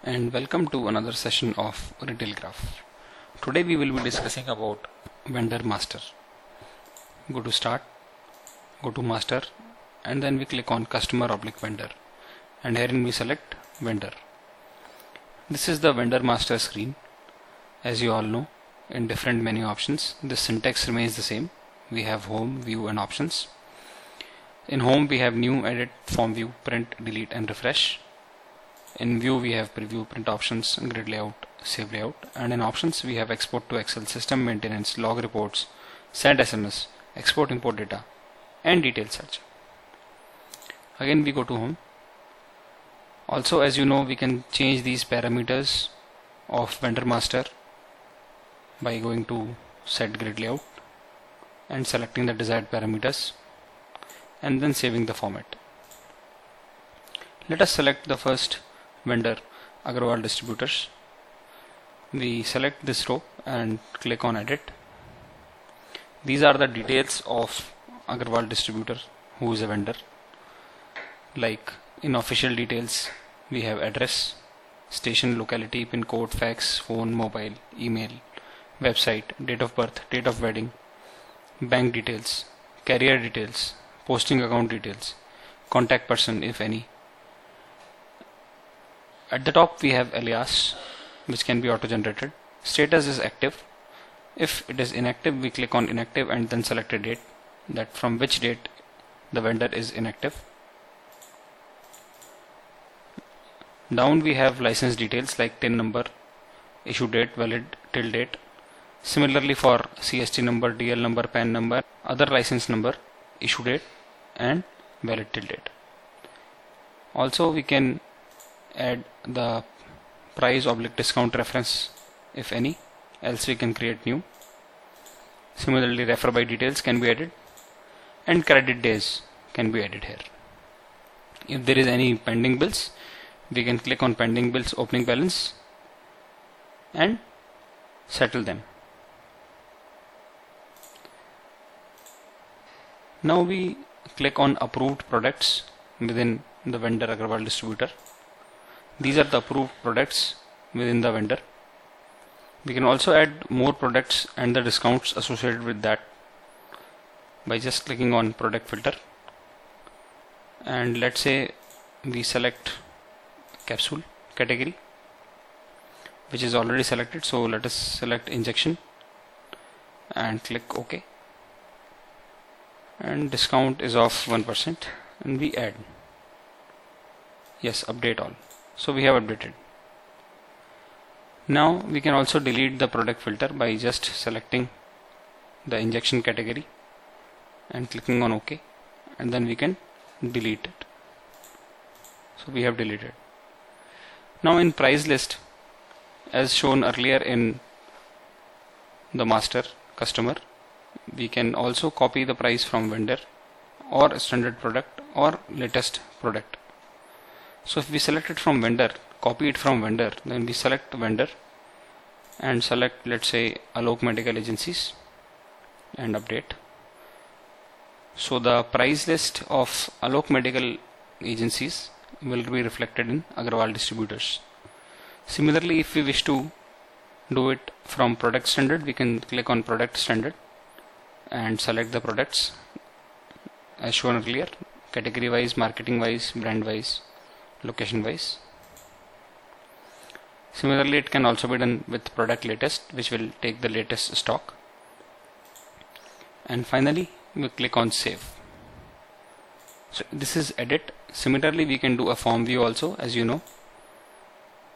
and welcome to another session of Retail Graph. Today we will be discussing about vendor master. Go to start, go to master, and then we click on customer/vendor, and herein we select vendor. This is the vendor master screen. As you all know, in different menu options, the syntax remains the same. We have home, view and options. In home we have new, edit, form view, print, delete and refresh. In view we have preview, print options, grid layout, save layout, and in options we have export to Excel, system maintenance, log reports, send SMS, export import data and detail search. Again we go to home. Also, as you know, we can change these parameters of vendor master by going to set grid layout and selecting the desired parameters and then saving the format. Let us select the first vendor, Agarwal Distributors. We select this row and click on edit. These are the details of Agarwal Distributor, who is a vendor. Like in official details, we have address, station, locality, pin code, fax, phone, mobile, email, website, date of birth, date of wedding, bank details, carrier details, posting account details, contact person if any. At the top we have alias, which can be auto-generated. Status is active. If it is inactive, we click on inactive and then select a date, that from which date the vendor is inactive. Down we have license details like TIN number, issue date, valid till date. Similarly for CST number, DL number, PAN number, other license number, issue date and valid till date. Also we can add the price/discount reference if any, else we can create new. Similarly, refer by details can be added and credit days can be added here. If there is any pending bills, we can click on pending bills opening balance and settle them. Now we click on approved products within the vendor Agarwal Distributor. These are the approved products within the vendor. We can also add more products and the discounts associated with that by just clicking on product filter, and let's say we select capsule category, which is already selected, so let us select injection and click OK, and discount is of 1% and we add yes, update all. So we have updated. Now we can also delete the product filter by just selecting the injection category and clicking on OK, and then we can delete it. So we have deleted. Now in price list, as shown earlier in the master customer, we can also copy the price from vendor or standard product or latest product. So if we select it from vendor, copy it from vendor, then we select vendor and select, let's say, Alok Medical Agencies and update. So the price list of Alok Medical Agencies will be reflected in Agarwal Distributors. Similarly, if we wish to do it from product standard, we can click on product standard and select the products as shown earlier, category wise, marketing wise, brand wise, location wise. Similarly, it can also be done with product latest, which will take the latest stock. And finally, we click on save. So this is edit. Similarly, we can do a form view also, as you know.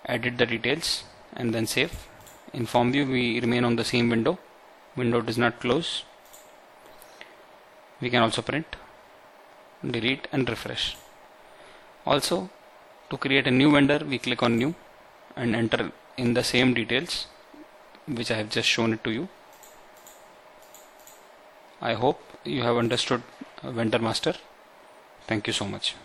Edit the details and then save. In form view, we remain on the same window. Window does not close. We can also print, delete and refresh. Also, to create a new vendor, we click on new and enter in the same details which I have just shown it to you. I hope you have understood vendor master. Thank you so much.